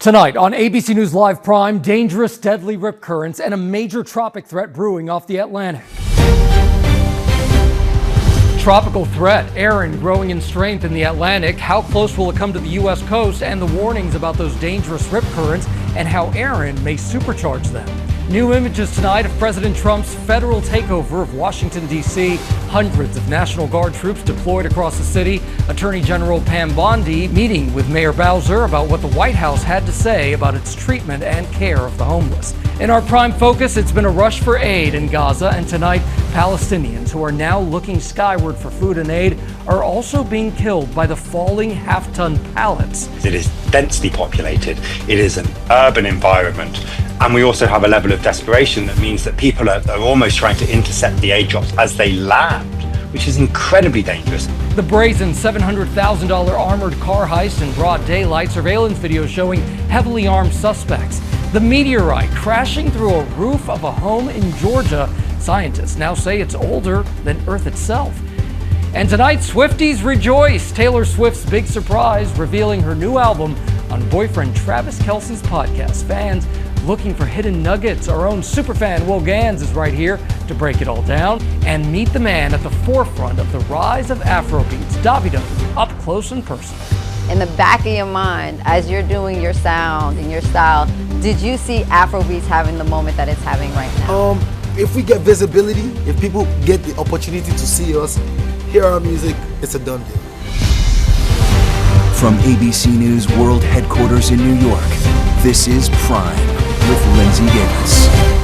Tonight on ABC News Live Prime, dangerous, deadly rip currents and a major tropic threat brewing off the Atlantic. Tropical threat, Erin growing in strength in the Atlantic. How close will it come to the U.S. coast, and the warnings about those dangerous rip currents and how Erin may supercharge them. New images tonight of President Trump's federal takeover of Washington, D.C. Hundreds of National Guard troops deployed across the city. Attorney General Pam Bondi meeting with Mayor Bowser about what the White House had to say about its treatment and care of the homeless. In our prime focus, it's been a rush for aid in Gaza, and tonight, Palestinians who are now looking skyward for food and aid are also being killed by the falling half-ton pallets. It is densely populated. It is an urban environment. And we also have a level of desperation that means that people are almost trying to intercept the aid drops as they land, which is incredibly dangerous. The brazen $700,000 armored car heist in broad daylight, surveillance video showing heavily armed suspects. The meteorite crashing through a roof of a home in Georgia. Scientists now say it's older than Earth itself. And tonight, Swifties rejoice. Taylor Swift's big surprise, revealing her new album on boyfriend Travis Kelce's podcast. Fans looking for hidden nuggets. Our own superfan Will Gans is right here to break it all down and meet the man at the forefront of the rise of Afrobeats, Davido, up close and personal. In the back of your mind, as you're doing your sound and your style, did you see Afrobeats having the moment that it's having right now? If we get visibility, if people get the opportunity to see us, hear our music, it's a done deal. From ABC News World Headquarters in New York, this is Prime with Linsey Davis.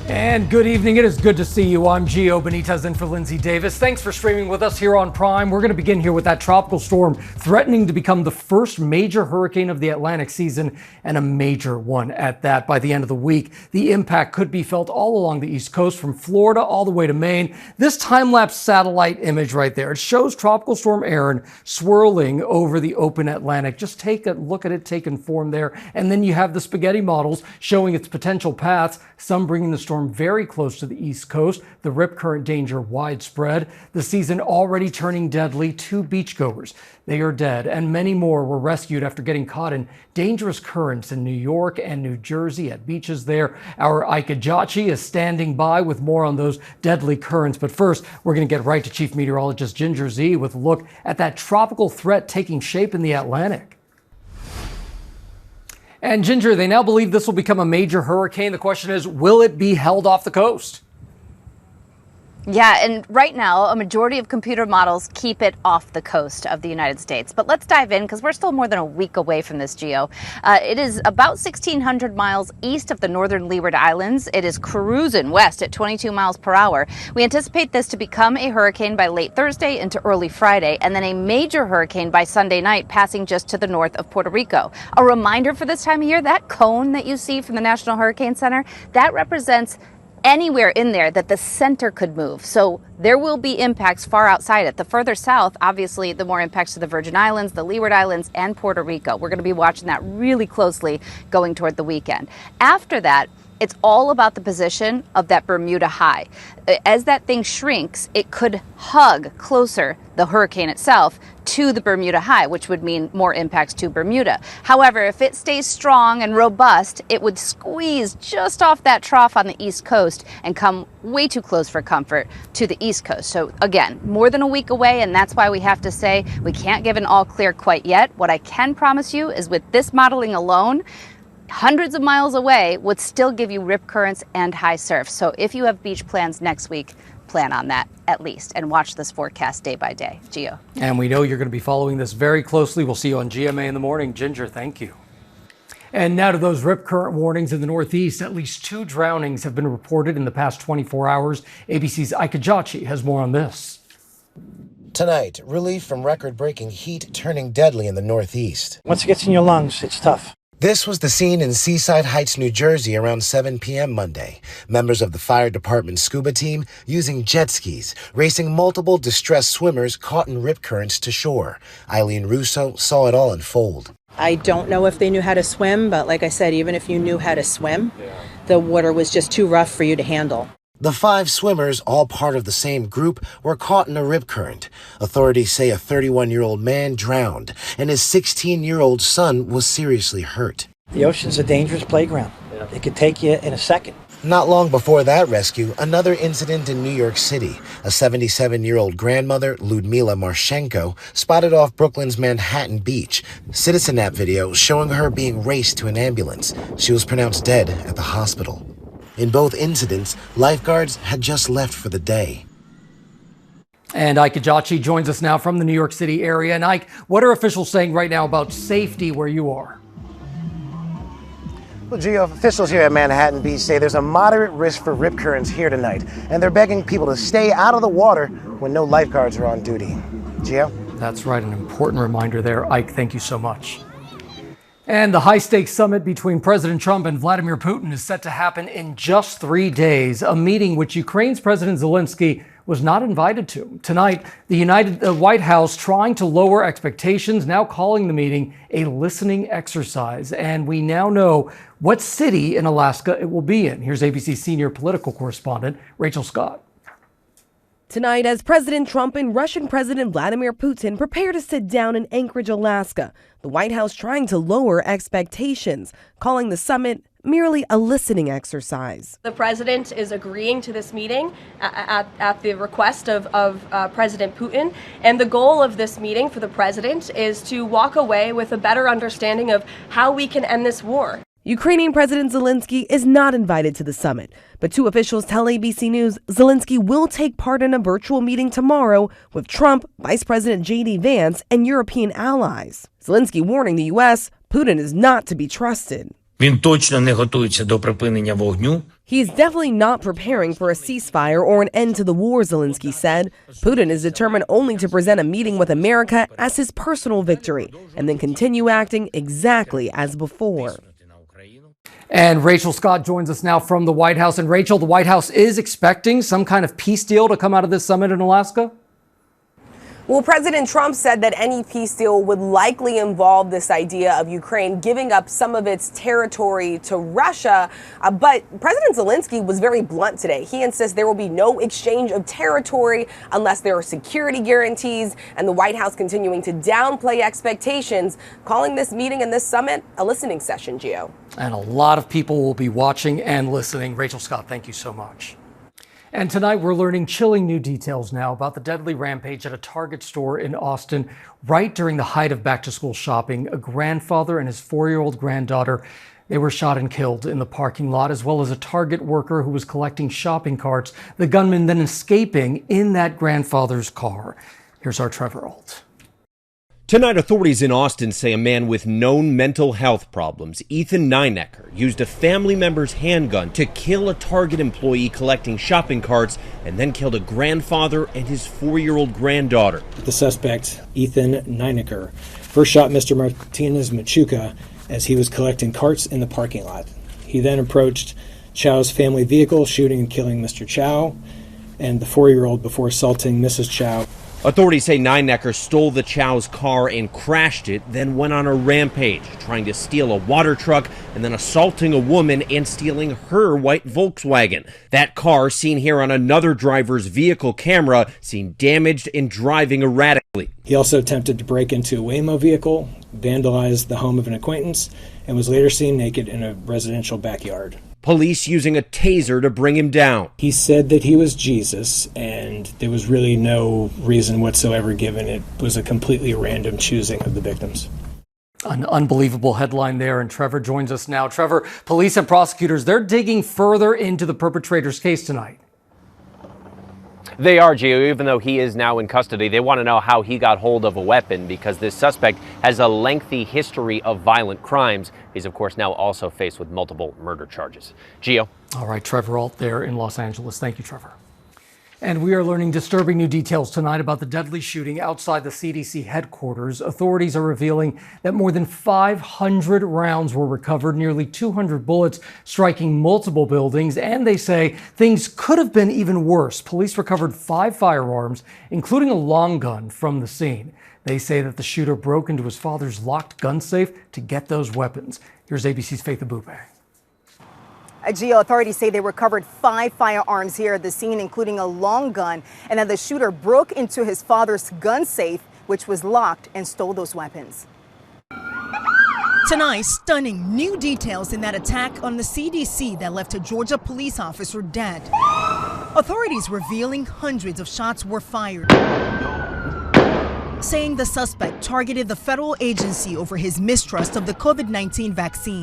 And good evening. It is good to see you. I'm Gio Benitez in for Linsey Davis. Thanks for streaming with us here on Prime. We're going to begin here with that tropical storm threatening to become the first major hurricane of the Atlantic season, and a major one at that. By the end of the week, the impact could be felt all along the East Coast, from Florida all the way to Maine. This time-lapse satellite image right there, it shows Tropical Storm Erin swirling over the open Atlantic. Just take a look at it taking form there. And then you have the spaghetti models showing its potential paths, some bringing the storm very close to the East Coast, the rip current danger widespread, the season already turning deadly. 2 beachgoers, they are dead, and many more were rescued after getting caught in dangerous currents in New York and New Jersey at beaches there. Our Ikejachi is standing by with more on those deadly currents. But first, we're going to get right to Chief Meteorologist Ginger Z with a look at that tropical threat taking shape in the Atlantic. And Ginger, they now believe this will become a major hurricane. The question is, will it be held off the coast? Yeah, and right now, a majority of computer models keep it off the coast of the United States. But let's dive in, because we're still more than a week away from this, Geo. It is about 1,600 miles east of the northern Leeward Islands. It is cruising west at 22 miles per hour. We anticipate this to become a hurricane by late Thursday into early Friday, and then a major hurricane by Sunday night, passing just to the north of Puerto Rico. A reminder for this time of year, that cone that you see from the National Hurricane Center, that represents anywhere in there that the center could move. So there will be impacts far outside it. The further south, obviously, the more impacts to the Virgin Islands, the Leeward Islands, and Puerto Rico. We're going to be watching that really closely going toward the weekend. After that, it's all about the position of that Bermuda high. As that thing shrinks, it could hug closer, the hurricane itself, to the Bermuda high, which would mean more impacts to Bermuda. However, if it stays strong and robust, it would squeeze just off that trough on the East Coast and come way too close for comfort to the East Coast. So again, more than a week away, and that's why we have to say we can't give an all clear quite yet. What I can promise you is with this modeling alone, hundreds of miles away would still give you rip currents and high surf. So if you have beach plans next week, plan on that at least, and watch this forecast day by day. Gio. And we know you're going to be following this very closely. We'll see you on GMA in the morning. Ginger, thank you. And now to those rip current warnings in the Northeast. At least 2 drownings have been reported in the past 24 hours. ABC's Ikejachi has more on this. Tonight, relief from record-breaking heat turning deadly in the Northeast. Once it gets in your lungs, it's tough. This was the scene in Seaside Heights, New Jersey around 7 p.m. Monday. Members of the fire department scuba team using jet skis, racing multiple distressed swimmers caught in rip currents to shore. Eileen Russo saw it all unfold. I don't know if they knew how to swim, but like I said, even if you knew how to swim, the water was just too rough for you to handle. The 5 swimmers, all part of the same group, were caught in a rip current. Authorities say a 31-year-old man drowned, and his 16-year-old son was seriously hurt. The ocean's a dangerous playground. It could take you in a second. Not long before that rescue, another incident in New York City. A 77-year-old grandmother, Ludmila Marshenko, spotted off Brooklyn's Manhattan Beach. Citizen-app video showing her being raced to an ambulance. She was pronounced dead at the hospital. In both incidents, lifeguards had just left for the day. And Ike Ajachi joins us now from the New York City area. And Ike, what are officials saying right now about safety where you are? Well, Gio, officials here at Manhattan Beach say there's a moderate risk for rip currents here tonight, and they're begging people to stay out of the water when no lifeguards are on duty. Gio? That's right, an important reminder there. Ike, thank you so much. And the high-stakes summit between President Trump and Vladimir Putin is set to happen in just 3 days, a meeting which Ukraine's President Zelensky was not invited to. Tonight, the White House trying to lower expectations, now calling the meeting a listening exercise. And we now know what city in Alaska it will be in. Here's ABC senior political correspondent Rachel Scott. Tonight, as President Trump and Russian President Vladimir Putin prepare to sit down in Anchorage, Alaska, the White House trying to lower expectations, calling the summit merely a listening exercise. The president is agreeing to this meeting at the request of President Putin. And the goal of this meeting for the president is to walk away with a better understanding of how we can end this war. Ukrainian President Zelensky is not invited to the summit, but 2 officials tell ABC News Zelensky will take part in a virtual meeting tomorrow with Trump, Vice President J.D. Vance, and European allies. Zelensky warning the U.S. Putin is not to be trusted. Він точно не готується до припинення вогню. He's definitely not preparing for a ceasefire or an end to the war, Zelensky said. Putin is determined only to present a meeting with America as his personal victory and then continue acting exactly as before. And Rachel Scott joins us now from the White House. And Rachel, the White House is expecting some kind of peace deal to come out of this summit in Alaska? Well, President Trump said that any peace deal would likely involve this idea of Ukraine giving up some of its territory to Russia. But President Zelensky was very blunt today. He insists there will be no exchange of territory unless there are security guarantees, and the White House continuing to downplay expectations, calling this meeting and this summit a listening session, Gio. And a lot of people will be watching and listening. Rachel Scott, thank you so much. And tonight we're learning chilling new details now about the deadly rampage at a Target store in Austin right during the height of back-to-school shopping. A grandfather and his 4-year-old granddaughter, they were shot and killed in the parking lot, as well as a Target worker who was collecting shopping carts. The gunman then escaping in that grandfather's car. Here's our Trevor Ault. Tonight, authorities in Austin say a man with known mental health problems, Ethan Ninecker, used a family member's handgun to kill a Target employee collecting shopping carts and then killed a grandfather and his 4-year-old granddaughter. The suspect, Ethan Ninecker, first shot Mr. Martinez Machuca as he was collecting carts in the parking lot. He then approached Chow's family vehicle, shooting and killing Mr. Chow and the 4-year-old before assaulting Mrs. Chow. Authorities say Ninecker stole the Chow's car and crashed it, then went on a rampage, trying to steal a water truck and then assaulting a woman and stealing her white Volkswagen. That car, seen here on another driver's vehicle camera, seen damaged and driving erratically. He also attempted to break into a Waymo vehicle, vandalized the home of an acquaintance, and was later seen naked in a residential backyard. Police using a taser to bring him down. He said that he was Jesus, and there was really no reason whatsoever given. It was a completely random choosing of the victims. An unbelievable headline there, and Trevor joins us now. Trevor, police and prosecutors, they're digging further into the perpetrator's case tonight. They are, Gio. Even though he is now in custody, they want to know how he got hold of a weapon because this suspect has a lengthy history of violent crimes. He's, of course, now also faced with multiple murder charges. Gio. All right, Trevor Ault there in Los Angeles. Thank you, Trevor. And we are learning disturbing new details tonight about the deadly shooting outside the CDC headquarters. Authorities are revealing that more than 500 rounds were recovered, nearly 200 bullets striking multiple buildings, and they say things could have been even worse. Police recovered 5 firearms, including a long gun, from the scene. They say that the shooter broke into his father's locked gun safe to get those weapons. Here's ABC's Faith Abube. Geo authorities say they recovered 5 firearms here at the scene, including a long gun, and that the shooter broke into his father's gun safe, which was locked, and stole those weapons. Tonight, stunning new details in that attack on the CDC that left a Georgia police officer dead. Authorities revealing hundreds of shots were fired, saying the suspect targeted the federal agency over his mistrust of the COVID-19 vaccine.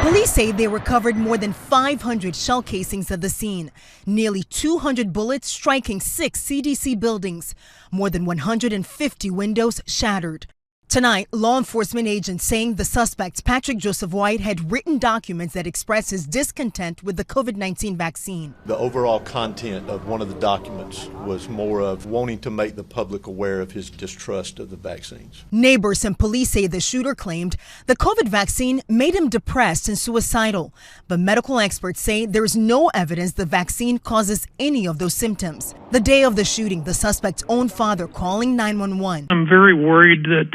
Police say they recovered more than 500 shell casings at the scene, nearly 200 bullets striking 6 CDC buildings, more than 150 windows shattered. Tonight, law enforcement agents saying the suspect, Patrick Joseph White, had written documents that express his discontent with the COVID-19 vaccine. The overall content of one of the documents was more of wanting to make the public aware of his distrust of the vaccines. Neighbors and police say the shooter claimed the COVID vaccine made him depressed and suicidal. But medical experts say there is no evidence the vaccine causes any of those symptoms. The day of the shooting, the suspect's own father calling 911. I'm very worried that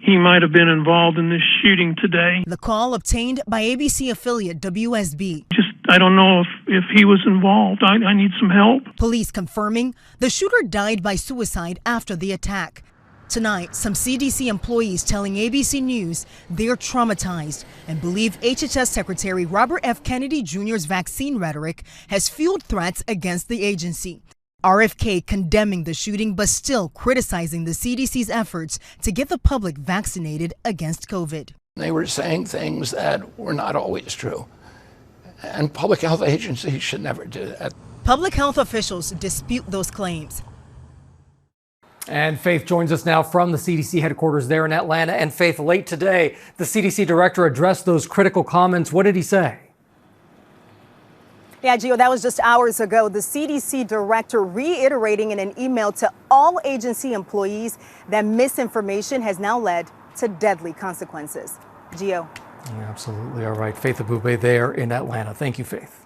he might have been involved in this shooting today. The call obtained by ABC affiliate WSB. I don't know if he was involved. I need some help. Police confirming the shooter died by suicide after the attack. Tonight, some CDC employees telling ABC News they're traumatized and believe HHS Secretary Robert F. Kennedy Jr.'s vaccine rhetoric has fueled threats against the agency. RFK condemning the shooting but still criticizing the CDC's efforts to get the public vaccinated against COVID. They were saying things that were not always true, and public health agencies should never do that. Public health officials dispute those claims. And Faith joins us now from the CDC headquarters there in Atlanta. And Faith, late today, the CDC director addressed those critical comments. What did he say? Yeah, Gio, that was just hours ago. The CDC director reiterating in an email to all agency employees that misinformation has now led to deadly consequences. Gio. Yeah, absolutely. All right. Faith Abube there in Atlanta. Thank you, Faith.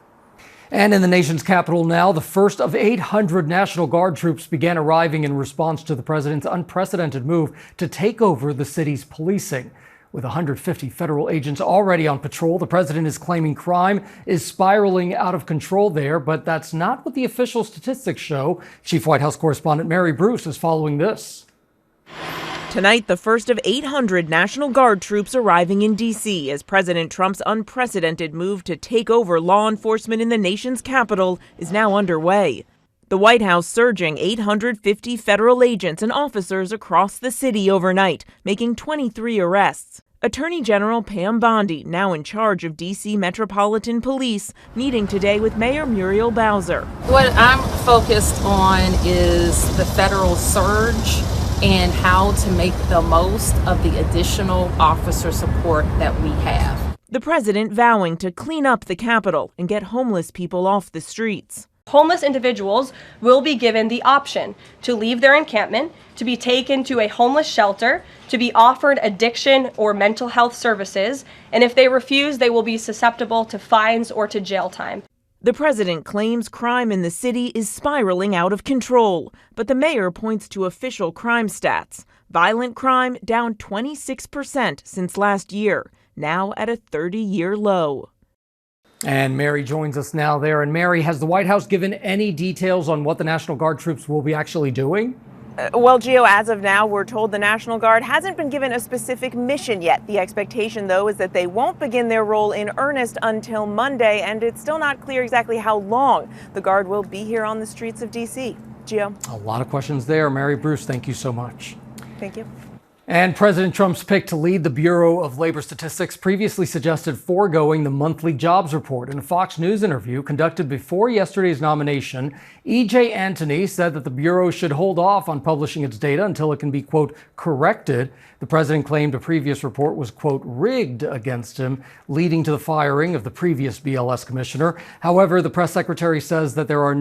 And in the nation's capital now, the first of 800 National Guard troops began arriving in response to the president's unprecedented move to take over the city's policing. With 150 federal agents already on patrol, the president is claiming crime is spiraling out of control there, but that's not what the official statistics show. Chief White House correspondent Mary Bruce is following this. Tonight, the first of 800 National Guard troops arriving in D.C. as President Trump's unprecedented move to take over law enforcement in the nation's capital is now underway. The White House surging 850 federal agents and officers across the city overnight, making 23 arrests. Attorney General Pam Bondi, now in charge of D.C. Metropolitan Police, meeting today with Mayor Muriel Bowser. What I'm focused on is the federal surge and how to make the most of the additional officer support that we have. The president vowing to clean up the Capitol and get homeless people off the streets. Homeless individuals will be given the option to leave their encampment, to be taken to a homeless shelter, to be offered addiction or mental health services, and if they refuse, they will be susceptible to fines or to jail time. The president claims crime in the city is spiraling out of control, but the mayor points to official crime stats. Violent crime down 26% since last year, now at a 30-year low. And Mary joins us now there. And Mary, has the White House given any details on what the National Guard troops will be actually doing? Well, Gio, as of now, we're told the National Guard hasn't been given a specific mission yet. The expectation, though, is that they won't begin their role in earnest until Monday, and it's still not clear exactly how long the Guard will be here on the streets of D.C. Gio. A lot of questions there. Mary Bruce, thank you so much. Thank you. And President Trump's pick to lead the Bureau of Labor Statistics previously suggested foregoing the monthly jobs report. In a Fox News interview conducted before yesterday's nomination, E.J. Antony said that the Bureau should hold off on publishing its data until it can be, quote, corrected. The president claimed a previous report was, quote, rigged against him, leading to the firing of the previous BLS commissioner. However, the press secretary says that there are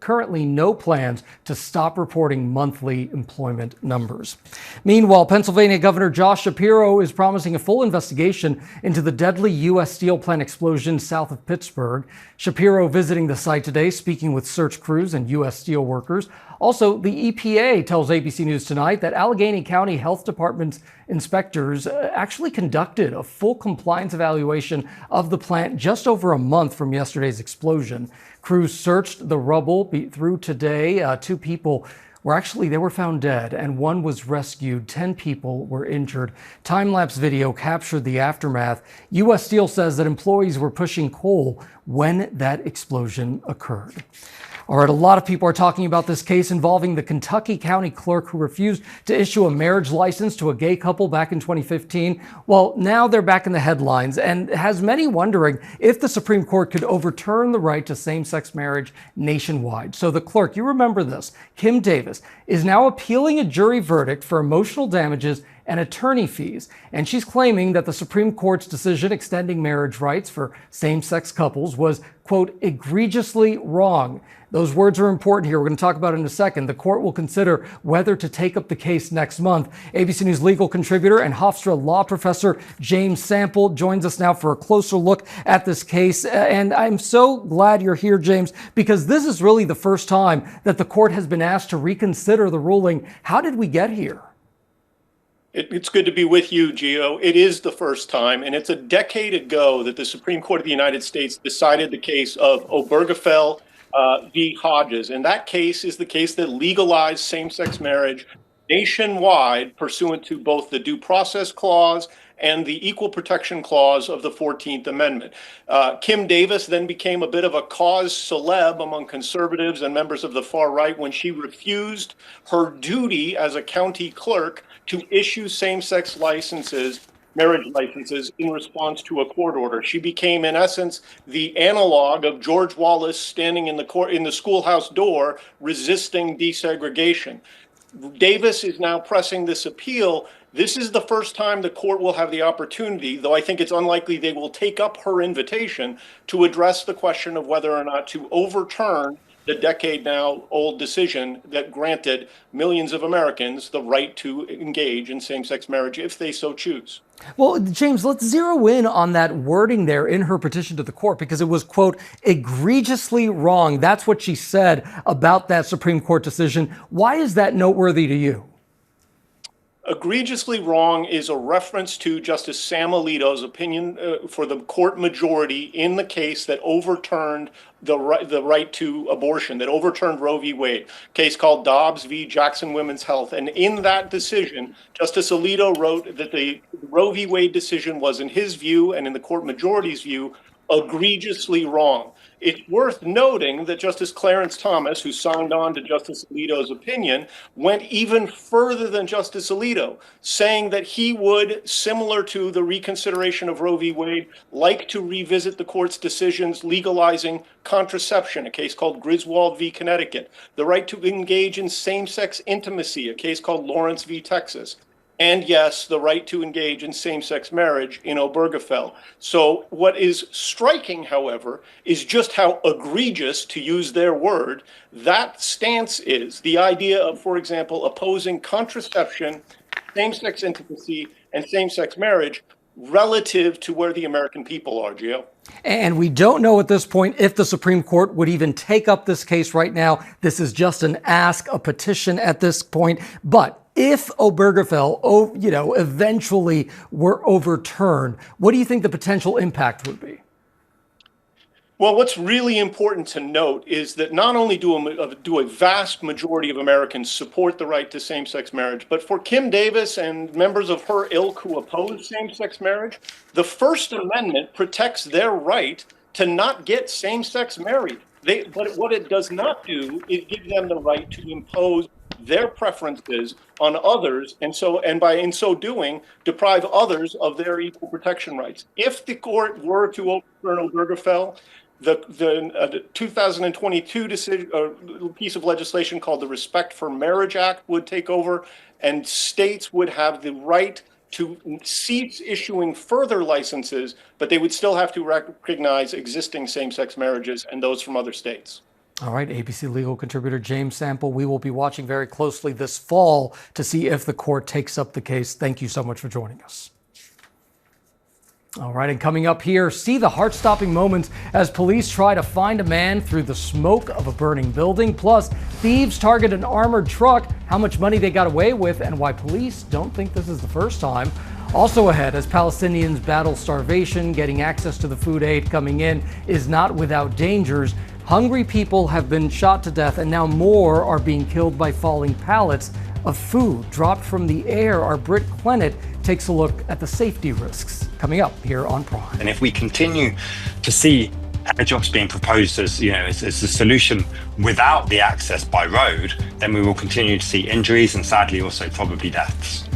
currently no plans to stop reporting monthly employment numbers. Meanwhile, Pennsylvania Governor Josh Shapiro is promising a full investigation into the deadly U.S. steel plant explosion south of Pittsburgh. Shapiro visiting the site today, speaking with search crews and U.S. steel workers. Also, the EPA tells ABC News Tonight that Allegheny County Health Department's inspectors actually conducted a full compliance evaluation of the plant just over a month from yesterday's explosion. Crews searched the rubble through today. 2 people they were found dead and 1 was rescued. 10 people were injured. Time-lapse video captured the aftermath. U.S. Steel says that employees were pushing coal when that explosion occurred. All right, a lot of people are talking about this case involving the Kentucky County clerk who refused to issue a marriage license to a gay couple back in 2015. Well, now they're back in the headlines and has many wondering if the Supreme Court could overturn the right to same-sex marriage nationwide. So the clerk, you remember this, Kim Davis, is now appealing a jury verdict for emotional damages and attorney fees. And she's claiming that the Supreme Court's decision extending marriage rights for same-sex couples was, quote, egregiously wrong. Those words are important here. We're going to talk about it in a second. The court will consider whether to take up the case next month. ABC News legal contributor and Hofstra law professor James Sample joins us now for a closer look at this case. And I'm so glad you're here, James, because this is really the first time that the court has been asked to reconsider the ruling. How did we get here? It's good to be with you, Gio. It is the first time, and it's a decade ago that the Supreme Court of the United States decided the case of Obergefell v. Hodges. And that case is the case that legalized same-sex marriage nationwide pursuant to both the Due Process Clause and the Equal Protection Clause of the 14th Amendment. Kim Davis then became a bit of a cause celeb among conservatives and members of the far right when she refused her duty as a county clerk to issue same-sex marriage licenses in response to a court order. She became, in essence, the analog of George Wallace standing in the schoolhouse door resisting desegregation. Davis is now pressing this appeal. This is the first time the court will have the opportunity, though I think it's unlikely they will take up her invitation, to address the question of whether or not to overturn the decade-now-old decision that granted millions of Americans the right to engage in same-sex marriage if they so choose. Well, James, let's zero in on that wording there in her petition to the court, because it was, quote, egregiously wrong. That's what she said about that Supreme Court decision. Why is that noteworthy to you? Egregiously wrong is a reference to Justice Sam Alito's opinion for the court majority in the case that overturned the right to abortion, that overturned Roe v. Wade, a case called Dobbs v. Jackson Women's Health. And in that decision, Justice Alito wrote that the Roe v. Wade decision was, in his view and in the court majority's view, egregiously wrong. It's worth noting that Justice Clarence Thomas, who signed on to Justice Alito's opinion, went even further than Justice Alito, saying that he would, similar to the reconsideration of Roe v. Wade, like to revisit the court's decisions legalizing contraception, a case called Griswold v. Connecticut, the right to engage in same-sex intimacy, a case called Lawrence v. Texas, and yes, the right to engage in same-sex marriage in Obergefell. So what is striking, however, is just how egregious, to use their word, that stance is. The idea of, for example, opposing contraception, same-sex intimacy, and same-sex marriage relative to where the American people are, Gio. And we don't know at this point if the Supreme Court would even take up this case right now. This is just an ask, a petition at this point. But if Obergefell, eventually were overturned, what do you think the potential impact would be? Well, what's really important to note is that not only do a vast majority of Americans support the right to same-sex marriage, but for Kim Davis and members of her ilk who oppose same-sex marriage, the First Amendment protects their right to not get same-sex married. But what it does not do is give them the right to impose their preferences on others, and by in so doing, deprive others of their equal protection rights. If the court were to overturn Obergefell, the 2022 piece of legislation called the Respect for Marriage Act would take over, and states would have the right to cease issuing further licenses, but they would still have to recognize existing same-sex marriages and those from other states. All right, ABC legal contributor James Sample, we will be watching very closely this fall to see if the court takes up the case. Thank you so much for joining us. All right, and coming up here, see the heart-stopping moments as police try to find a man through the smoke of a burning building. Plus, thieves target an armored truck, how much money they got away with, and why police don't think this is the first time. Also ahead, as Palestinians battle starvation, getting access to the food aid coming in is not without dangers. Hungry people have been shot to death, and now more are being killed by falling pallets of food dropped from the air. Our Britt Clennett takes a look at the safety risks coming up here on Prime. And if we continue to see airdrops being proposed as a solution without the access by road, then we will continue to see injuries and sadly also probably deaths.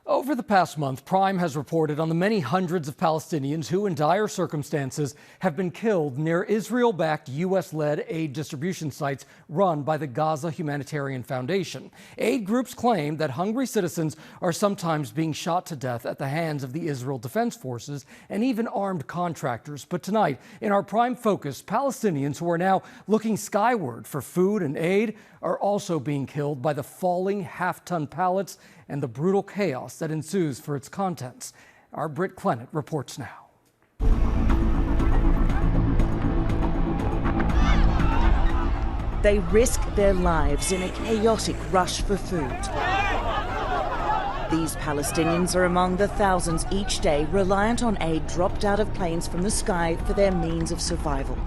Over the past month, Prime has reported on the many hundreds of Palestinians who, in dire circumstances, have been killed near Israel-backed U.S.-led aid distribution sites run by the Gaza Humanitarian Foundation. Aid groups claim that hungry citizens are sometimes being shot to death at the hands of the Israel Defense Forces and even armed contractors. But tonight, in our Prime Focus, Palestinians who are now looking skyward for food and aid are also being killed by the falling half-ton pallets and the brutal chaos that ensues for its contents. Our Britt Clennett reports now. They risk their lives in a chaotic rush for food. These Palestinians are among the thousands each day reliant on aid dropped out of planes from the sky for their means of survival.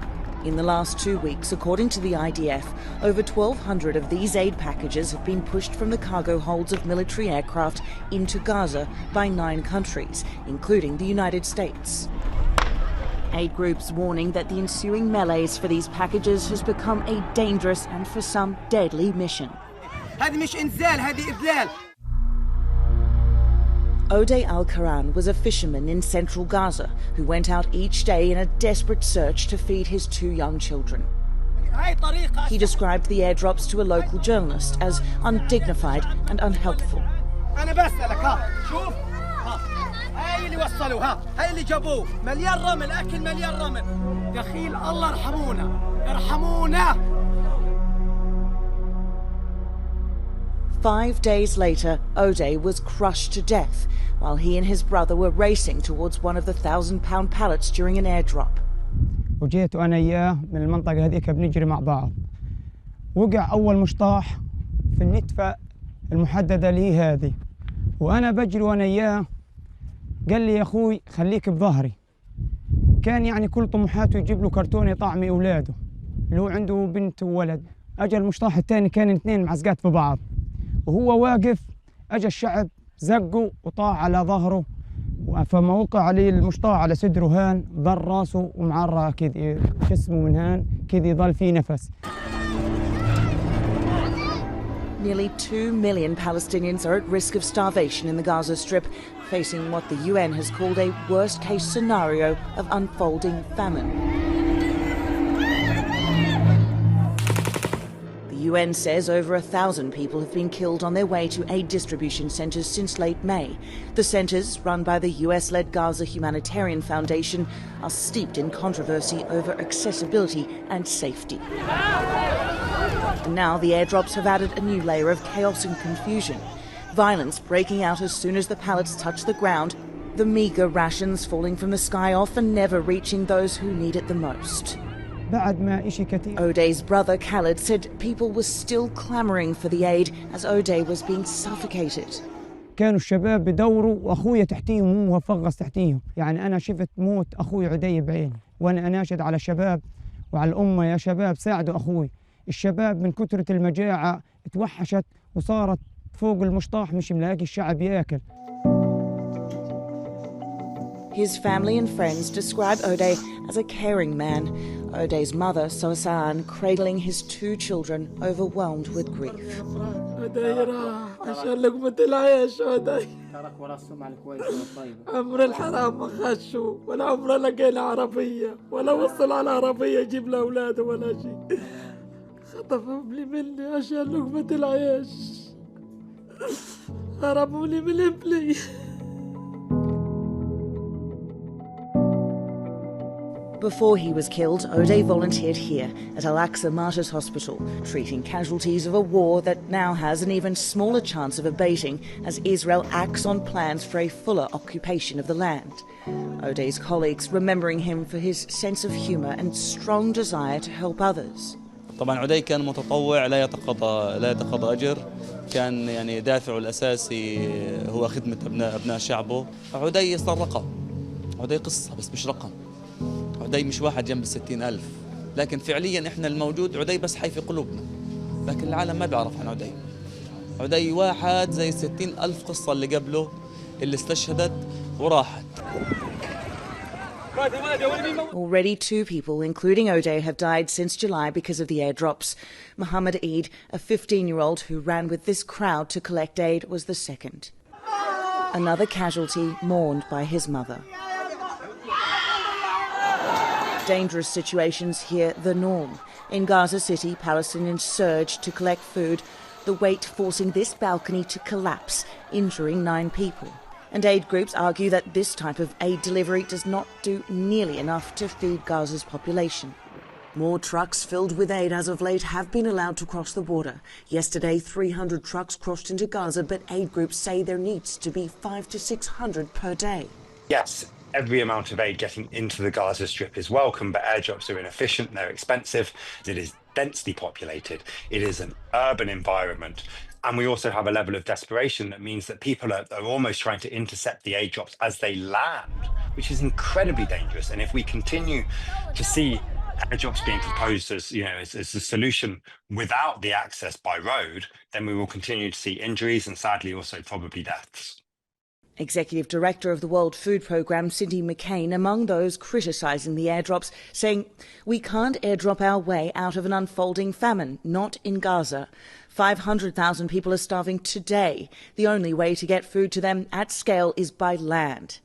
In the last 2 weeks, according to the IDF, over 1,200 of these aid packages have been pushed from the cargo holds of military aircraft into Gaza by 9 countries, including the United States. Aid groups warning that the ensuing melees for these packages has become a dangerous and for some deadly mission. Odeh Al-Karan was a fisherman in central Gaza who went out each day in a desperate search to feed his 2 young children. He described the airdrops to a local journalist as undignified and unhelpful. Five days later, Odeh was crushed to death while he and his brother were racing towards one of the 1,000-pound pallets during an airdrop. وجيت وأنا إياه من المنطقة هذيك بنجري مع بعض. وقع أول مشطاح في النتفة المحددة لي هذه. وأنا بجري وأنا إياه قال لي يا أخوي خليك بظهري. كان يعني كل طموحاته يجيب له كرتون يطعمي أولاده. اللي هو عنده بنت وولد. أجا المشطاح الثاني كان 2 معزقات في بعض. وهو واقف اجى الشعب زقه وطاع على ظهره فما وقع عليه المشطاح على صدره هان ضل راسه ومعرى كذا جسمه من هان كذا يضل فيه نفس. Nearly 2 million Palestinians are at risk of starvation in the Gaza Strip, facing what the UN has called a worst-case scenario of unfolding famine. The UN says over 1,000 people have been killed on their way to aid distribution centres since late May. The centres, run by the US-led Gaza Humanitarian Foundation, are steeped in controversy over accessibility and safety. And now the airdrops have added a new layer of chaos and confusion. Violence breaking out as soon as the pallets touch the ground, the meagre rations falling from the sky often never reaching those who need it the most. Odeh's brother Khaled said people were still clamouring for the aid as Odeh was being suffocated. كانوا الشباب بدوروا واخويا تحتيهم هو فغص تحتيهم، يعني انا شفت موت اخوي عدي بعيني، وانا اناشد على الشباب وعلى الامه يا شباب ساعدوا اخوي، الشباب من كثرة المجاعة توحشت وصارت فوق المشطاح مش ملاقي الشعب ياكل. His family and friends describe Odeh as a caring man. Odeh's mother, Sosan, cradling his 2 children, overwhelmed with grief. عمر الحرام ما خشوا ولا عمره لقينا عربية ولا وصل على عربية يجيب له أولاده ولا شيء. خطفهم لي مني عشان لقمة العيش. هربوا لي من ابني. Before he was killed, O'Day volunteered here at Al-Aqsa Martyrs Hospital, treating casualties of a war that now has an even smaller chance of abating as Israel acts on plans for a fuller occupation of the land. O'Day's colleagues remembering him for his sense of humour and strong desire to help others. طبعا عدي كان متطوع لا يتقاضى أجر، كان يعني دافعه الأساسي هو خدمة أبناء شعبه. عدي صار رقم، عدي قصة بس مش رقم. عدي مش واحد جنب 60,000، لكن فعليا احنا الموجود عدي بس حي في قلوبنا، لكن العالم ما بيعرف عن عدي. عدي واحد زي 60,000 قصة اللي قبله اللي استشهدت وراحت. Already 2 people, including O'Day, have died since July because of the airdrops. Muhammad Eid, a 15-year-old who ran with this crowd to collect aid, was the second. Another casualty mourned by his mother. Dangerous situations here the norm. In Gaza City, Palestinians surged to collect food, the weight forcing this balcony to collapse, injuring 9 people. And aid groups argue that this type of aid delivery does not do nearly enough to feed Gaza's population. More trucks filled with aid as of late have been allowed to cross the border. Yesterday, 300 trucks crossed into Gaza, but aid groups say there needs to be 500 to 600 per day. Yes, every amount of aid getting into the Gaza Strip is welcome, but airdrops are inefficient, they're expensive, it is densely populated, it is an urban environment. And we also have a level of desperation that means that people are almost trying to intercept the aid drops as they land, which is incredibly dangerous. And if we continue to see airdrops being proposed as, as a solution without the access by road, then we will continue to see injuries and sadly also probably deaths. Executive Director of the World Food Programme, Cindy McCain, among those criticising the airdrops, saying, "We can't airdrop our way out of an unfolding famine, not in Gaza. 500,000 people are starving today. The only way to get food to them at scale is by land."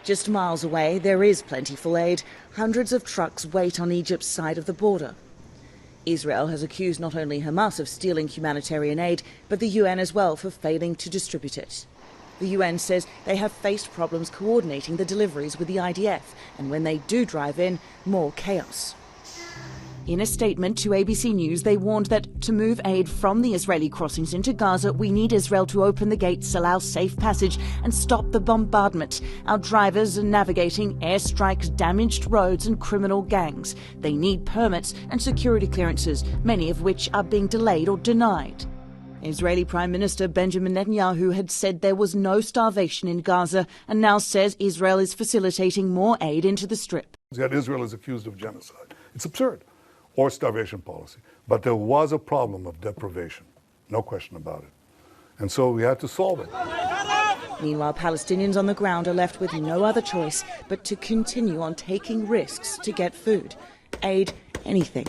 Just miles away, there is plentiful aid. Hundreds of trucks wait on Egypt's side of the border. Israel has accused not only Hamas of stealing humanitarian aid, but the UN as well for failing to distribute it. The UN says they have faced problems coordinating the deliveries with the IDF, and when they do drive in, more chaos. In a statement to ABC News, they warned that to move aid from the Israeli crossings into Gaza, we need Israel to open the gates, allow safe passage and stop the bombardment. Our drivers are navigating airstrikes, damaged roads and criminal gangs. They need permits and security clearances, many of which are being delayed or denied. Israeli Prime Minister Benjamin Netanyahu had said there was no starvation in Gaza and now says Israel is facilitating more aid into the Strip. Yet Israel is accused of genocide. It's absurd. Or starvation policy. But there was a problem of deprivation. No question about it. And so we had to solve it. Meanwhile, Palestinians on the ground are left with no other choice but to continue on taking risks to get food, aid, anything.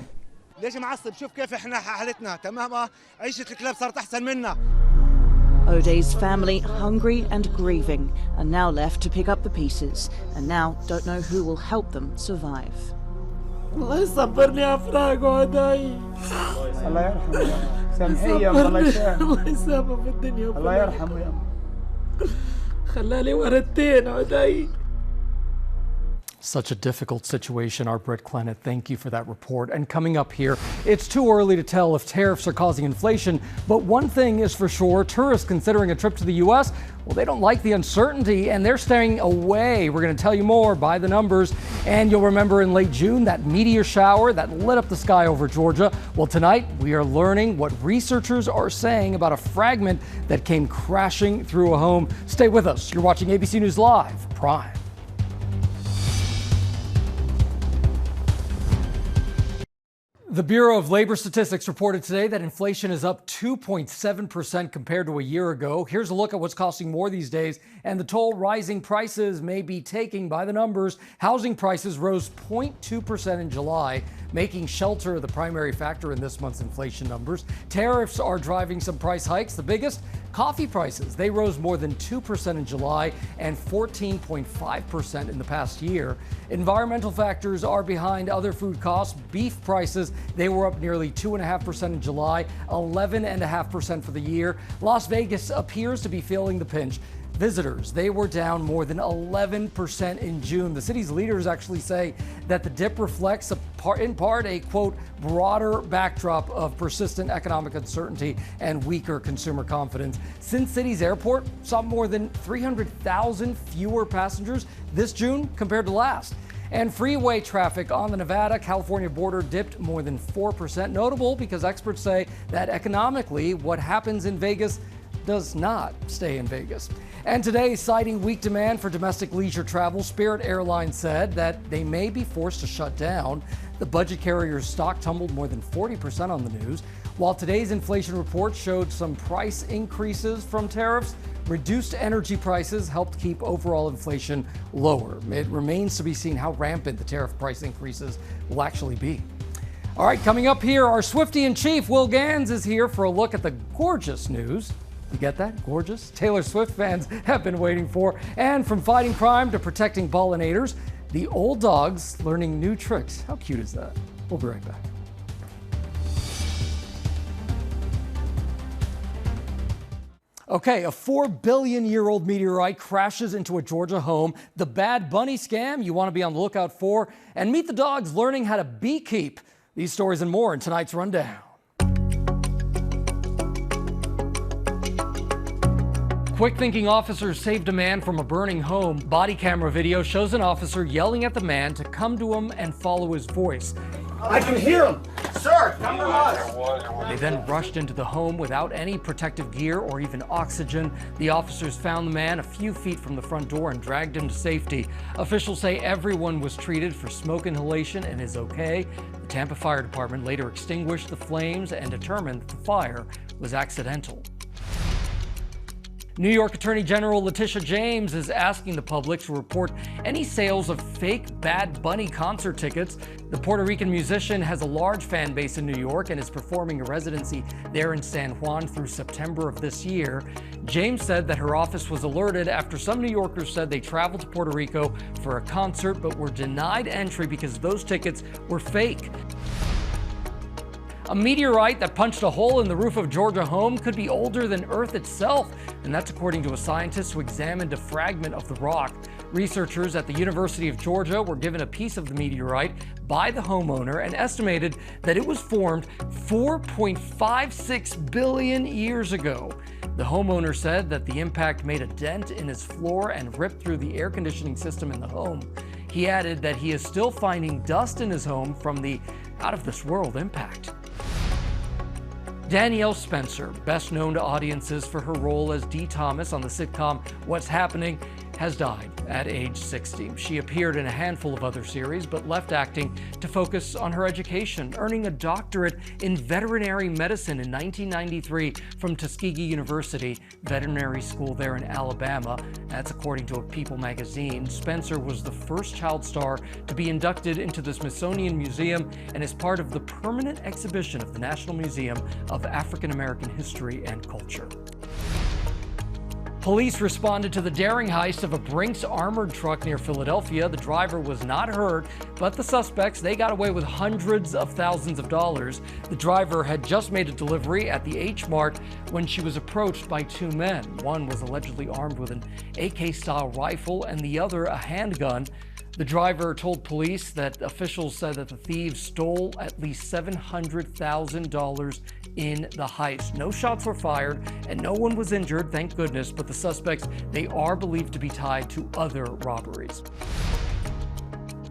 O'Day's family, hungry and grieving, are now left to pick up the pieces and now don't know who will help them survive. الله يصبرني أفراق عدي. الله يرحمه. سامحيه يا الله يسامحه. الله يسامحه في الدنيا. الله يرحمه يا خلالي ورتين عدي. Such a difficult situation, our Britt Clennett. Thank you for that report. And coming up here, it's too early to tell if tariffs are causing inflation, but one thing is for sure, tourists considering a trip to the U.S., well, they don't like the uncertainty and they're staying away. We're going to tell you more by the numbers. And you'll remember in late June, that meteor shower that lit up the sky over Georgia. Well, tonight we are learning what researchers are saying about a fragment that came crashing through a home. Stay with us. You're watching ABC News Live, Prime. The Bureau of Labor Statistics reported today that inflation is up 2.7% compared to a year ago. Here's a look at what's costing more these days and the toll rising prices may be taking by the numbers. Housing prices rose 0.2% in July, making shelter the primary factor in this month's inflation numbers. Tariffs are driving some price hikes. The biggest, coffee prices. They rose more than 2% in July and 14.5% in the past year. Environmental factors are behind other food costs. Beef prices, they were up nearly 2.5% in July, 11.5% for the year. Las Vegas appears to be feeling the pinch. Visitors, they were down more than 11% in June. The city's leaders actually say that the dip reflects in part a, quote, broader backdrop of persistent economic uncertainty and weaker consumer confidence. Sin City's airport saw more than 300,000 fewer passengers this June compared to last. And freeway traffic on the Nevada-California border dipped more than 4%. Notable because experts say that economically, what happens in Vegas does not stay in Vegas. And today, citing weak demand for domestic leisure travel, Spirit Airlines said that they may be forced to shut down. The budget carrier's stock tumbled more than 40% on the news. While today's inflation report showed some price increases from tariffs, reduced energy prices helped keep overall inflation lower. It remains to be seen how rampant the tariff price increases will actually be. All right, coming up here, our Swiftie-in-Chief, Will Gans, is here for a look at the gorgeous news. You get that? Gorgeous? Taylor Swift fans have been waiting for. And from fighting crime to protecting pollinators, the old dog's learning new tricks. How cute is that? We'll be right back. Okay, a 4 billion year old meteorite crashes into a Georgia home. The Bad Bunny scam you want to be on the lookout for. And meet the dogs learning how to beekeep. These stories and more in tonight's Rundown. Quick-thinking officers saved a man from a burning home. Body camera video shows an officer yelling at the man to come to him and follow his voice. I can hear him. Sir, come to us. They then rushed into the home without any protective gear or even oxygen. The officers found the man a few feet from the front door and dragged him to safety. Officials say everyone was treated for smoke inhalation and is okay. The Tampa Fire Department later extinguished the flames and determined the fire was accidental. New York Attorney General Letitia James is asking the public to report any sales of fake Bad Bunny concert tickets. The Puerto Rican musician has a large fan base in New York and is performing a residency there in San Juan through September of this year. James said that her office was alerted after some New Yorkers said they traveled to Puerto Rico for a concert but were denied entry because those tickets were fake. A meteorite that punched a hole in the roof of Georgia home could be older than Earth itself, and that's according to a scientist who examined a fragment of the rock. Researchers at the University of Georgia were given a piece of the meteorite by the homeowner and estimated that it was formed 4.56 billion years ago. The homeowner said that the impact made a dent in his floor and ripped through the air conditioning system in the home. He added that he is still finding dust in his home from the out-of-this-world impact. Danielle Spencer, best known to audiences for her role as Dee Thomas on the sitcom What's Happening, has died at age 60. She appeared in a handful of other series, but left acting to focus on her education, earning a doctorate in veterinary medicine in 1993 from Tuskegee University Veterinary School there in Alabama. That's according to a People magazine. Spencer was the first child star to be inducted into the Smithsonian Museum and is part of the permanent exhibition of the National Museum of African American History and Culture. Police responded to the daring heist of a Brinks armored truck near Philadelphia. The driver was not hurt, but the suspects, they got away with hundreds of thousands of dollars. The driver had just made a delivery at the H-Mart when she was approached by two men. One was allegedly armed with an AK-style rifle and the other a handgun. The driver told police that officials said that the thieves stole at least $700,000 in the heist. No shots were fired and no one was injured, thank goodness, but the suspects, they are believed to be tied to other robberies.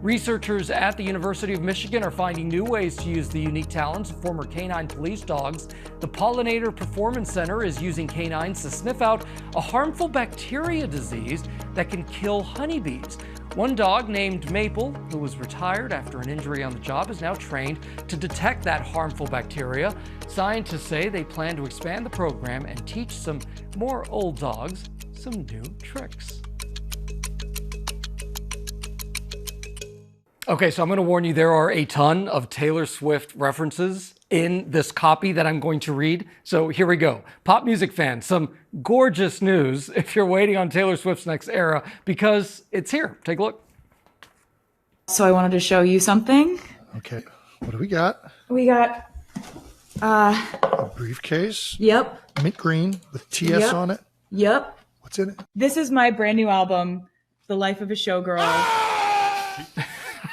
Researchers at the University of Michigan are finding new ways to use the unique talents of former canine police dogs. The Pollinator Performance Center is using canines to sniff out a harmful bacteria disease that can kill honeybees. One dog named Maple, who was retired after an injury on the job, is now trained to detect that harmful bacteria. Scientists say they plan to expand the program and teach some more old dogs some new tricks. Okay, so I'm going to warn you, there are a ton of Taylor Swift references in this copy that I'm going to read. So here we go. Pop music fans, some gorgeous news if you're waiting on Taylor Swift's next era, because it's here. Take a look. So I wanted to show you something. Okay, what do we got? We got a briefcase. Yep. Mint green with TS on it. Yep. What's in it? This is my brand new album, The Life of a Showgirl.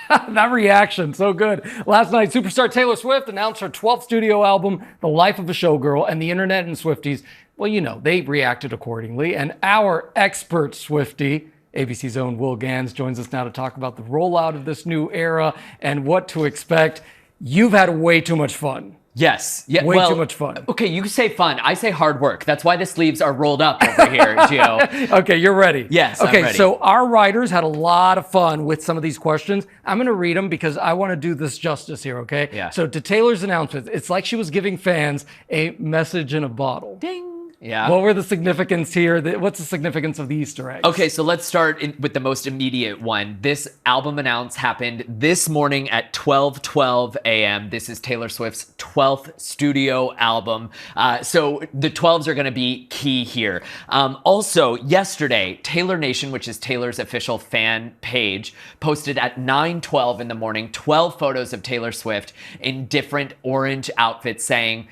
That reaction, so good. Last night, superstar Taylor Swift announced her 12th studio album, The Life of a Showgirl, and the internet and Swifties, well, you know, they reacted accordingly. And our expert Swiftie, ABC's own Will Gans, joins us now to talk about the rollout of this new era and what to expect. You've had way too much fun. Yes. Yeah. Way too much fun. Okay, you say fun. I say hard work. That's why the sleeves are rolled up over here, Gio. Okay, you're ready. Yes, okay, I'm ready. So our writers had a lot of fun with some of these questions. I'm going to read them because I want to do this justice here, okay? Yeah. So to Taylor's announcement, it's like she was giving fans a message in a bottle. Ding. Yeah. What were the significance here? What's the significance of the Easter eggs? Okay, so let's start with the most immediate one. This album announce happened this morning at 12:12 a.m. This is Taylor Swift's 12th studio album. So the 12s are going to be key here. Also, yesterday, Taylor Nation, which is Taylor's official fan page, posted at 9:12 in the morning 12 photos of Taylor Swift in different orange outfits saying,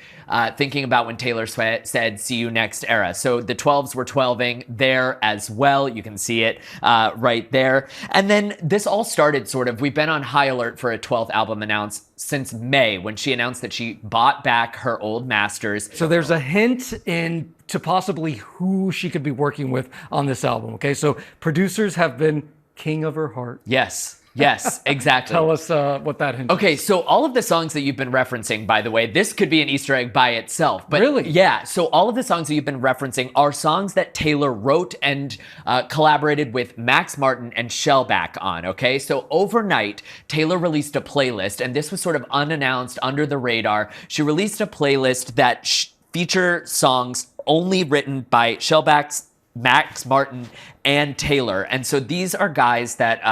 thinking about when Taylor Swift said, "See you next era." So the 12s were 12ing there as well. You can see it right there. And then this all started we've been on high alert for a 12th album announce since May when she announced that she bought back her old masters. So there's a hint to possibly who she could be working with on this album, okay? So producers have been king of her heart. Yes. Yes, exactly. Tell us what that hint is. Okay, so all of the songs that you've been referencing, by the way, this could be an Easter egg by itself. But really? Yeah, so all of the songs that you've been referencing are songs that Taylor wrote and collaborated with Max Martin and Shellback on, okay? So overnight, Taylor released a playlist, and this was sort of unannounced, under the radar. She released a playlist that feature songs only written by Shellback's Max Martin and Taylor. And so these are guys that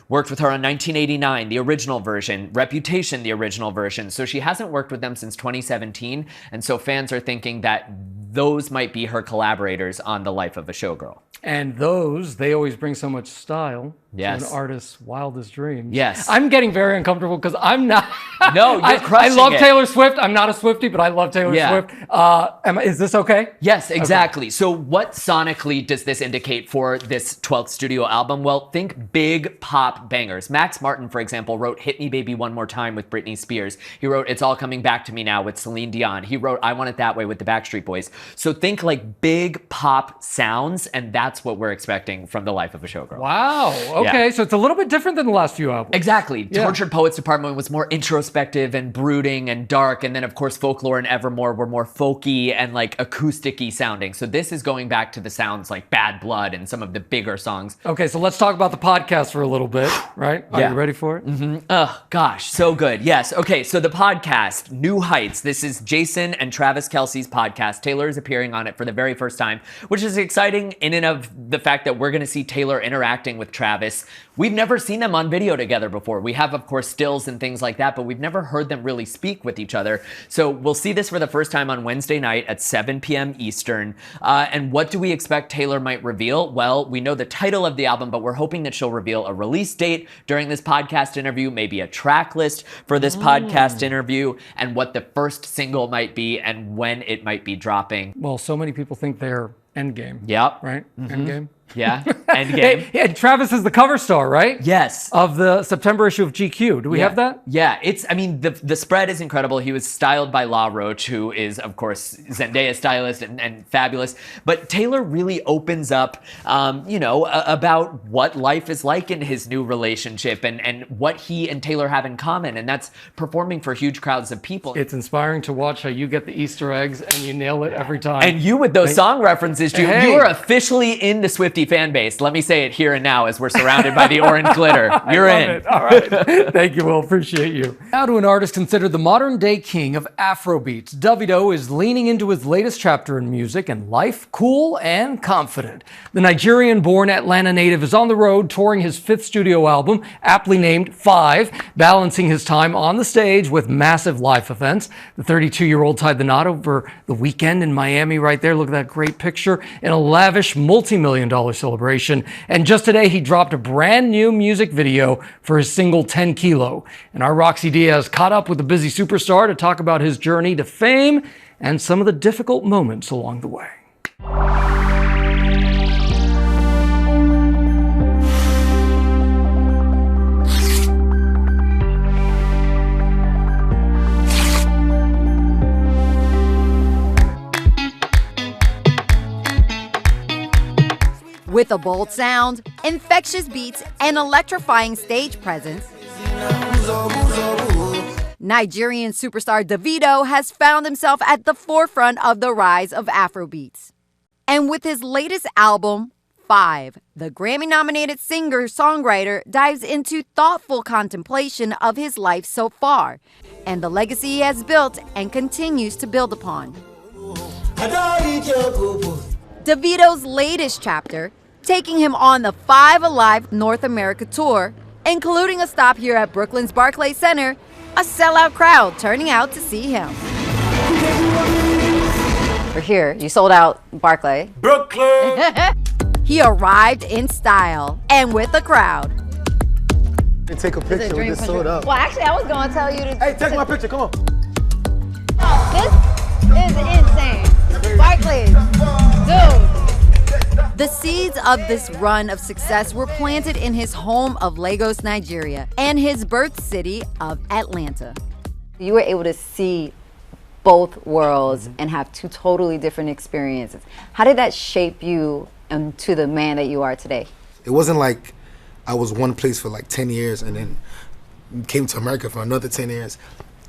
worked with her on 1989, the original version, Reputation, the original version. So she hasn't worked with them since 2017. And so fans are thinking that those might be her collaborators on The Life of a Showgirl. And they always bring so much style to Yes. an artist's wildest dreams. Yes. I'm getting very uncomfortable because I'm not. No, you're I crushing love it. Taylor Swift. I'm not a Swiftie, but I love Taylor Yeah. Swift. Is this okay? Yes, exactly. So what sonically does this indicate for this 12th studio album? Well, think big pop bangers. Max Martin, for example, wrote Hit Me Baby One More Time with Britney Spears. He wrote It's All Coming Back to Me Now with Celine Dion. He wrote I Want It That Way with the Backstreet Boys. So think like big pop sounds, and that's what we're expecting from The Life of a Showgirl. Wow. Okay. Yeah. So it's a little bit different than the last few albums. Exactly. Yeah. Tortured Poets Department was more introspective and brooding and dark. And then, of course, Folklore and Evermore were more folky and like acoustic-y sounding. So this is going back to the sounds like Bad Blood and some of the bigger songs. Okay, so let's talk about the podcast for a little bit, right? Are you ready for it? Mm-hmm. Oh, gosh, so good. Yes. Okay, so the podcast, New Heights. This is Jason and Travis Kelce's podcast. Taylor is appearing on it for the very first time, which is exciting in and of the fact that we're going to see Taylor interacting with Travis. We've never seen them on video together before. We have, of course, stills and things like that, but we've never heard them really speak with each other. So we'll see this for the first time on Wednesday night at 7 p.m. Eastern. And what do we expect Taylor might reveal? Well, we know the title of the album, but we're hoping that she'll reveal a release date during this podcast interview, maybe a track list for this podcast interview, and what the first single might be and when it might be dropping. Well, so many people think they're Endgame. Yep. Right? Mm-hmm. Endgame. Yeah, Endgame. And Travis is the cover star, right? Yes. Of the September issue of GQ. Do we have that? Yeah, the spread is incredible. He was styled by La Roche, who is, of course, Zendaya's stylist and fabulous. But Taylor really opens up, about what life is like in his new relationship and what he and Taylor have in common. And that's performing for huge crowds of people. It's inspiring to watch how you get the Easter eggs and you nail it every time. And you with those song references, you are officially in the Swiftie fan base. Let me say it here and now as we're surrounded by the orange glitter. You're in. It. All right. Thank you, Will. Appreciate you. Now to an artist considered the modern day king of Afrobeats. Davido is leaning into his latest chapter in music and life, cool and confident. The Nigerian-born Atlanta native is on the road touring his 5th studio album, aptly named 5, balancing his time on the stage with massive live events. The 32-year-old tied the knot over the weekend in Miami right there. Look at that great picture in a lavish multi-million-dollar celebration. And just today, he dropped a brand new music video for his single 10 Kilo. And our Roxy Diaz caught up with the busy superstar to talk about his journey to fame and some of the difficult moments along the way. With a bold sound, infectious beats, and electrifying stage presence, Nigerian superstar Davido has found himself at the forefront of the rise of Afrobeats. And with his latest album, 5, the Grammy-nominated singer-songwriter dives into thoughtful contemplation of his life so far and the legacy he has built and continues to build upon. Davido's latest chapter, taking him on the 5 Alive North America tour, including a stop here at Brooklyn's Barclays Center, a sellout crowd turning out to see him. We're here. You sold out Barclay. Brooklyn! He arrived in style and with a crowd. Take a picture with this sold out. Well, actually, I was going to tell you to... Hey, take my picture, come on. This is insane. Barclays. Dude. The seeds of this run of success were planted in his home of Lagos, Nigeria, and his birth city of Atlanta. You were able to see both worlds and have 2 totally different experiences. How did that shape you into the man that you are today? It wasn't like I was one place for like 10 years and then came to America for another 10 years.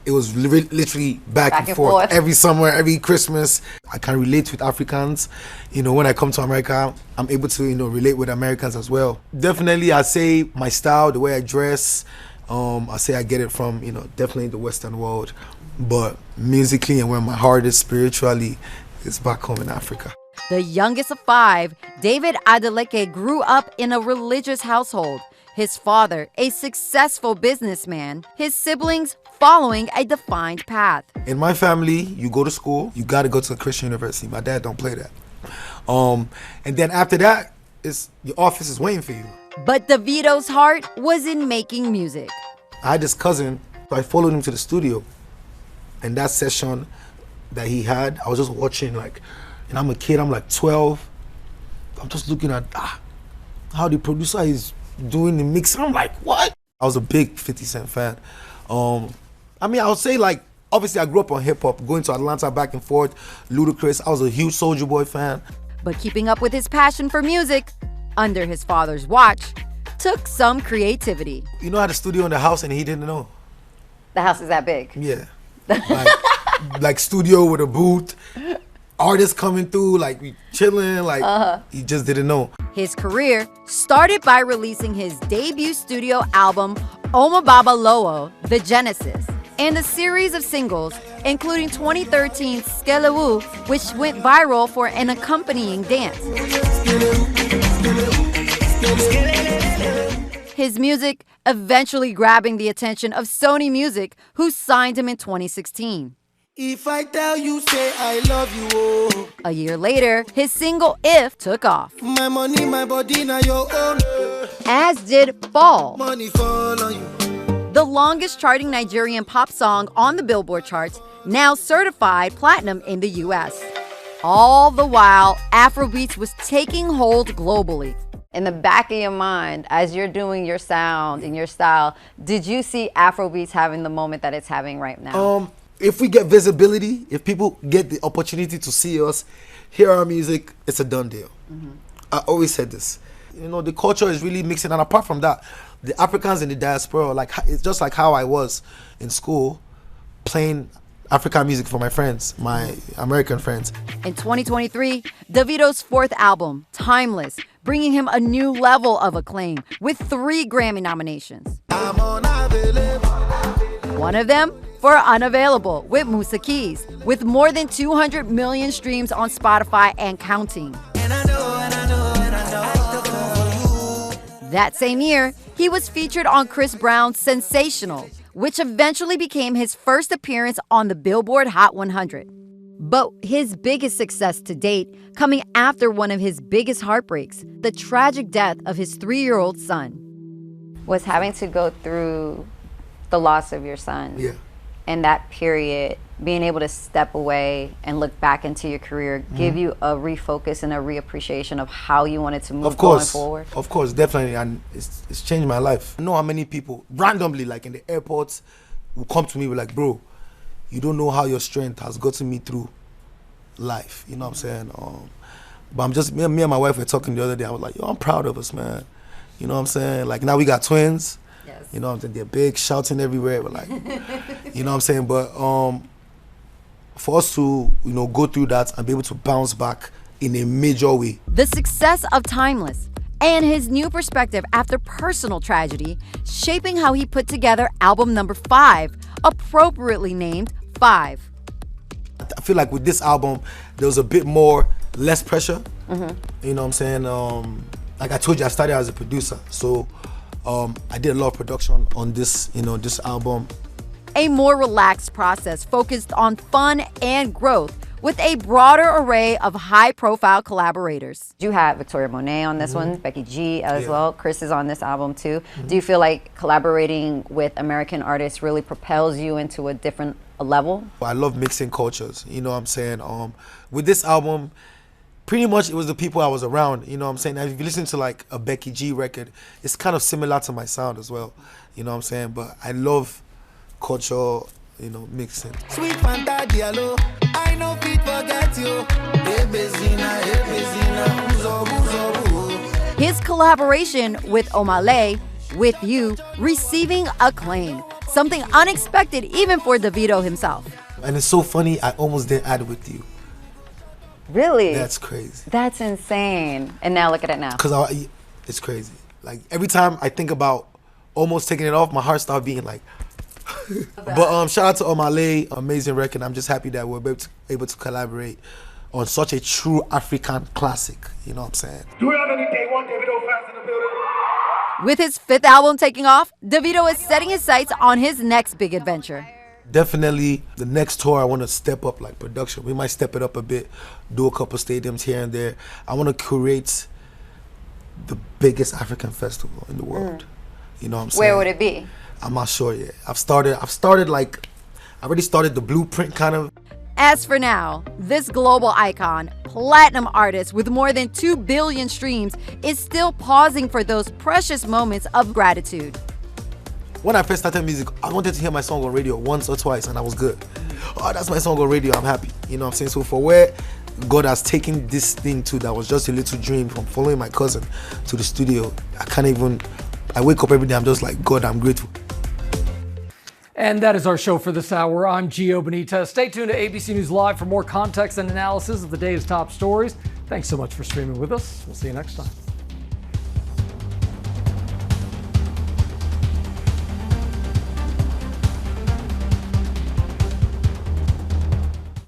It was literally back and forth. Every summer, every Christmas. I can relate with Africans. You know, when I come to America, I'm able to, you know, relate with Americans as well. Definitely, I say my style, the way I dress, I say I get it from, you know, definitely the Western world. But musically and where my heart is spiritually is back home in Africa. The youngest of 5, David Adeleke grew up in a religious household. His father, a successful businessman, his siblings following a defined path. In my family, you go to school, you got to go to a Christian university. My dad don't play that. And then after that, your office is waiting for you. But Davido's heart was in making music. I had this cousin, so I followed him to the studio. And that session that he had, I was just watching, like, and I'm a kid, I'm like 12. I'm just looking at how the producer is doing the mix. I'm like, what? I was a big 50 Cent fan. I mean, I would say, like, obviously I grew up on hip hop, going to Atlanta back and forth, Ludacris. I was a huge Soulja Boy fan. But keeping up with his passion for music, under his father's watch, took some creativity. You know, I had a studio in the house and he didn't know. The house is that big? Yeah. Like studio with a booth, artists coming through, like we chilling, like he just didn't know. His career started by releasing his debut studio album, Oma Baba Loo, The Genesis, and a series of singles, including 2013's Skelewu, which went viral for an accompanying dance. His music eventually grabbing the attention of Sony Music, who signed him in 2016. If I tell you, say I love you, oh. A year later, his single If took off. My money, my body, now your own. As did Fall. Money fall on you. The longest charting Nigerian pop song on the Billboard charts, now certified platinum in the US. All the while, Afrobeats was taking hold globally. In the back of your mind, as you're doing your sound and your style, did you see Afrobeats having the moment that it's having right now? If we get visibility, if people get the opportunity to see us, hear our music, it's a done deal. I always said this. You know, the culture is really mixing, and apart from that, the Africans in the diaspora, like, it's just like how I was in school, playing African music for my friends, my American friends. In 2023, Davido's 4th album, Timeless, bringing him a new level of acclaim with 3 Grammy nominations. One of them for Unavailable with Musa Keys, with more than 200 million streams on Spotify and counting. That same year, he was featured on Chris Brown's Sensational, which eventually became his first appearance on the Billboard Hot 100. But his biggest success to date coming after one of his biggest heartbreaks, the tragic death of his 3-year-old son. Was having to go through the loss of your son. Yeah. And that period, being able to step away and look back into your career, give you a refocus and a reappreciation of how you wanted to move going forward? Of course, definitely, and it's changed my life. I know how many people, randomly, like in the airports, will come to me with like, bro, you don't know how your strength has gotten me through life, you know what I'm saying? But me and my wife were talking the other day. I was like, yo, I'm proud of us, man. You know what I'm saying? Like, now we got twins. Yes. You know what I'm saying? They're big, shouting everywhere. But like, you know what I'm saying? But for us to, go through that and be able to bounce back in a major way. The success of Timeless and his new perspective after personal tragedy, shaping how he put together album number 5, appropriately named 5. I feel like with this album, there was a bit more, less pressure. You know what I'm saying? Like I told you, I started as a producer. So I did a lot of production on this, this album. A more relaxed process focused on fun and growth with a broader array of high-profile collaborators. You had Victoria Monet on this one, Becky G as well. Chris is on this album too. Do you feel like collaborating with American artists really propels you into a different level? I love mixing cultures, you know what I'm saying? With this album, pretty much it was the people I was around, you know what I'm saying? If you listen to like a Becky G record, it's kind of similar to my sound as well, you know what I'm saying? But I love culture, mixing. Sweet Fanta Diallo, I know fit forget you. Hey Bezina, uzo. His collaboration with Omale, With You, receiving acclaim. Something unexpected even for Davido himself. And it's so funny, I almost did Add With You. Really? That's crazy. That's insane. And now look at it now. Because it's crazy. Like every time I think about almost taking it off, my heart starts beating like. But shout out to Omale, amazing record. I'm just happy that we're able to collaborate on such a true African classic. You know what I'm saying? Do we have any day one Davido fans in the building? With his 5th album taking off, Davido is setting his sights on his next big adventure. Definitely the next tour, I want to step up like production. We might step it up a bit, do a couple stadiums here and there. I want to curate the biggest African festival in the world. You know what I'm saying? Where would it be? I'm not sure yet. I already started the blueprint kind of. As for now, this global icon, platinum artist with more than 2 billion streams, is still pausing for those precious moments of gratitude. When I first started music, I wanted to hear my song on radio once or twice and I was good. Oh, that's my song on radio, I'm happy. You know what I'm saying? So for where God has taken this thing to, that was just a little dream from following my cousin to the studio, I wake up every day, I'm just like, God, I'm grateful. And that is our show for this hour. I'm Gio Benitez. Stay tuned to ABC News Live for more context and analysis of the day's top stories. Thanks so much for streaming with us. We'll see you next time.